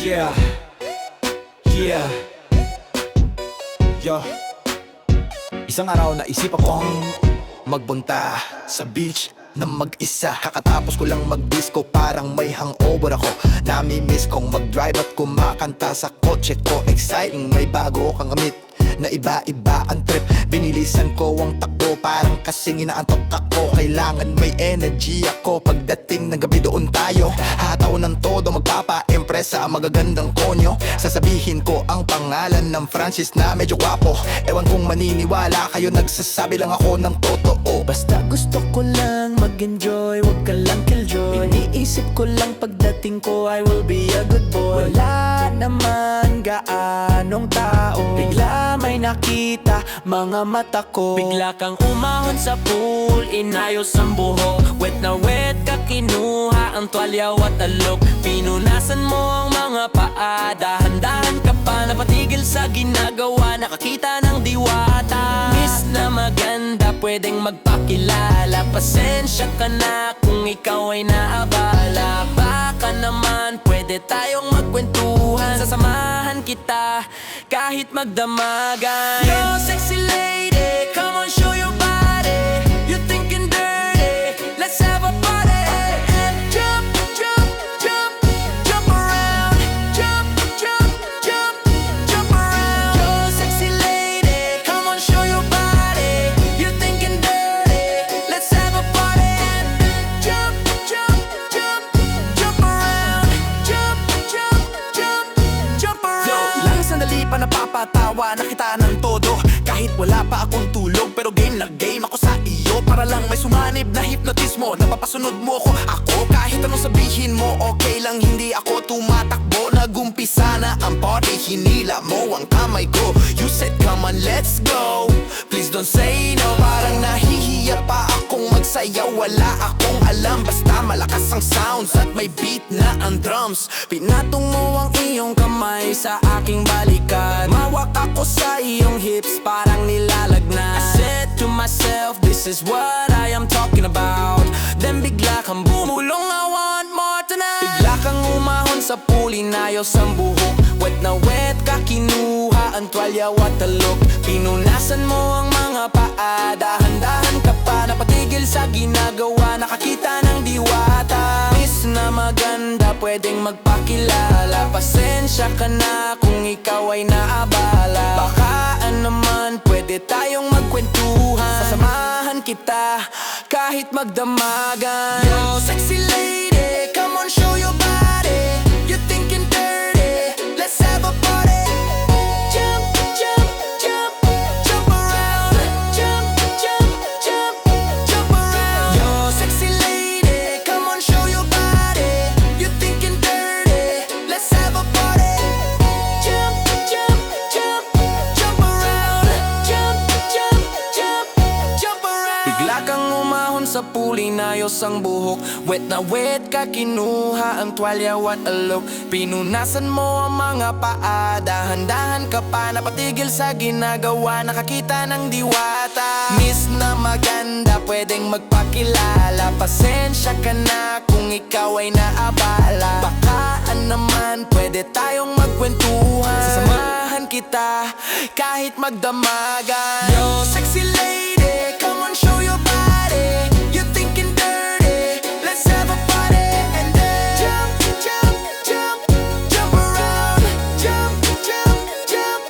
Yeah, yeah, yo. Isang araw naisip akong magbunta sa beach na mag-isa. Kakatapos ko lang mag-disco, parang may hangover ako. Nami-miss kong mag-drive at kumakanta sa kotse ko. Exciting, may bago kang gamit na iba-iba ang trip. Binilisan ko ang takbo, parang kasing inaantok ako. Kailangan may energy ako. Pagdating ng gabi doon tayo, hataw ng todo, magpapa-impress sa magagandang konyo. Sasabihin ko ang pangalan ng Francis na medyo gwapo. Ewan kung maniniwala kayo, nagsasabi lang ako ng totoo. Basta gusto ko lang mag-enjoy, wag ka lang killjoy. Iniisip ko lang pagdating ko, I will be a good boy. Wala naman gaanong tao, bigla may nakita mga mata ko. Bigla kang umahon sa pool, inayos ang buhok. Wet na wet ka, kinuha ang tuwalya at alok. Pinunasan mo ang mga paa, dahan-dahan ka pa, napatigil sa ginagawa. Nakakita ng diwata, miss na maganda, pwedeng magpakilala. Pasensya ka na kung ikaw ay naabala. Baka naman pwede tayong magkwentuhan. Sasamahan kita kahit magdamagan. Yo, sexy lady, come on, show your body. You thinking dirty, let's have a party. Jump, jump, jump, jump around. Jump, jump, jump, jump around. Yo, sexy lady, come on, show your body. You thinking dirty, let's have a party. Jump, jump, jump, jump around. Jump, jump, jump, jump around. Yo, lang sandali pa napapatawa na kita ng todo. Kahit wala pa akong tulog, pero game na game ako sa iyo. Para lang may sumanib na hypnotismo, napapasunod mo ako kahit anong sabihin mo, okay lang, hindi ako tumatakbo. Nagumpisa na ang party, hinila mo ang kamay ko. You said come on, let's go, please don't say no. Parang nahihiya pa akong magsayaw, wala akong alam, basta malakas ang sounds at may beat na ang drums. Pinatong mo ang iyong kamay sa aking balikat, mawak ako sa iyong hips, parang nilalagnan. I said to myself, this is what I am talking about. Then bigla kang bumulong, I want more tonight. Bigla kang umahon sa pool, inayos ang buhok. Wet na wet ka, kinuha ang tuwalya at alok. Pinunasan mo ang mga paa, dahan-dahan ka pa, napatigil sa ginagawa. Nakakita ng diwata, miss na maganda, pwedeng magpakilala. Pasensya ka na kung ikaw ay naabala. Baka naman pwede tayong magkwentuhan. Sasamahan kita kahit magdamagan. Yo, sexy lady, come on, show your body. You thinking dirty, let's have a party. Jump, jump, jump, jump around. Jump, jump, jump, jump around. Yo, sexy lady, come on, show your body. You thinking dirty, let's have a party. Jump, jump, jump, jump around. Jump, jump, jump, jump around. Bigla kang umahon sa pool, inayos ang buhok. Wet na wet ka, kinuha ang tuwalya at alok. Pinunasan mo ang mga paa, dahan-dahan ka pa, napatigil sa ginagawa. Nakakita ng diwata, miss na maganda, pwedeng magpakilala. Pasensya ka na kung ikaw ay naabala. Baka naman pwede tayong magkwentuhan. Sasamahan kita kahit magdamagan. Yo, sexy lady, come on, show your body. You thinking dirty, let's have a party. And then jump, jump, jump, jump around. Jump, jump, jump,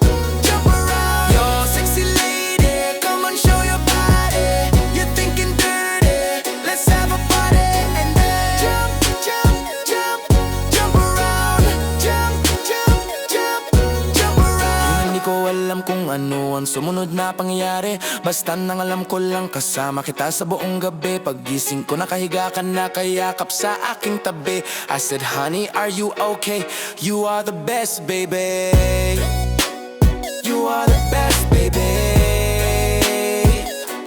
jump around. Yo, sexy lady, come on, show your body. You thinking dirty, let's have a party. And then jump, jump, jump, jump around. Jump, jump, jump, jump around. Hindi ko alam kung ano ang sumunod na pangyayari, basta nang alam ko lang kasama kita sa buong gabi. Paggising ko nakahiga ka na, kayakap sa aking tabi. I said, honey, are you okay? You are the best, baby. You are the best, baby.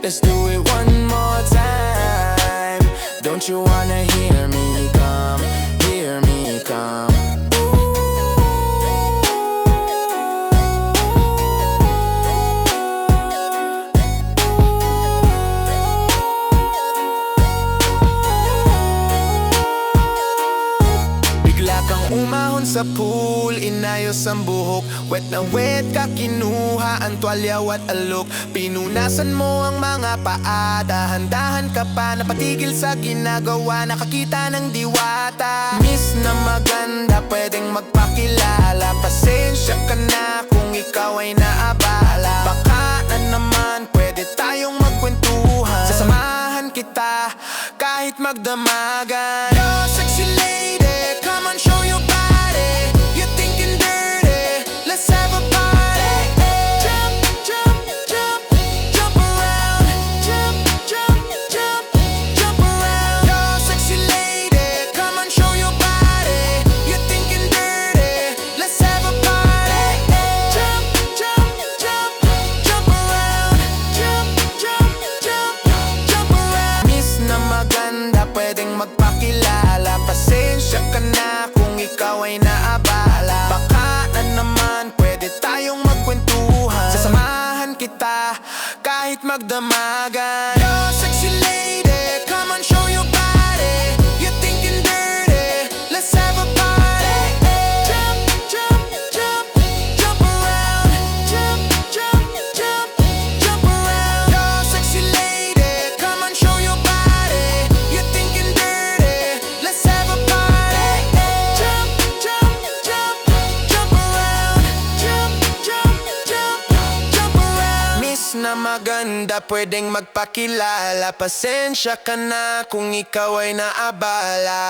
Let's do it one more time. Don't you wanna hear me come, hear me come. Umahon sa pool, inayos ang buhok. Wet na wet ka, kinuha ang tuwalya at alok. Pinunasan mo ang mga paa, dahan-dahan ka pa napatigil sa ginagawa. Nakakita ng diwata. Miss na maganda, pwedeng magpakilala. Pasensya ka na kung ikaw ay naabala. Baka na naman pwede tayong magkwentuhan. Sasamahan kita kahit magdamagan. Yo, sexy lady, come on, show your body. You're thinking dirty, let's have a party. Jump, jump, jump, jump around. Jump, jump, jump, jump around. Yo, sexy lady, come on, show your body. You're thinking dirty, let's have a party. Jump, jump, jump, jump around. Jump, jump, jump, jump around. Miss na maganda, pwedeng magpakilala. Pasensya ka na kung ikaw ay naabala. Baka na naman pwede tayong magkwentuhan. Sasamahan kita kahit magdamagan. Yo, sexy lady, come on, show your body. You're thinking dirty, let's have a party. Jump, jump, jump, jump around. Jump, jump, jump, jump around. Yo, sexy lady, come on, show your body. You're thinking dirty, let's have a party. Jump, jump, jump, jump around. Jump, jump, jump, jump around. Miss na maganda, pwedeng magpakilala. Pasensya ka na kung ikaw ay naabala.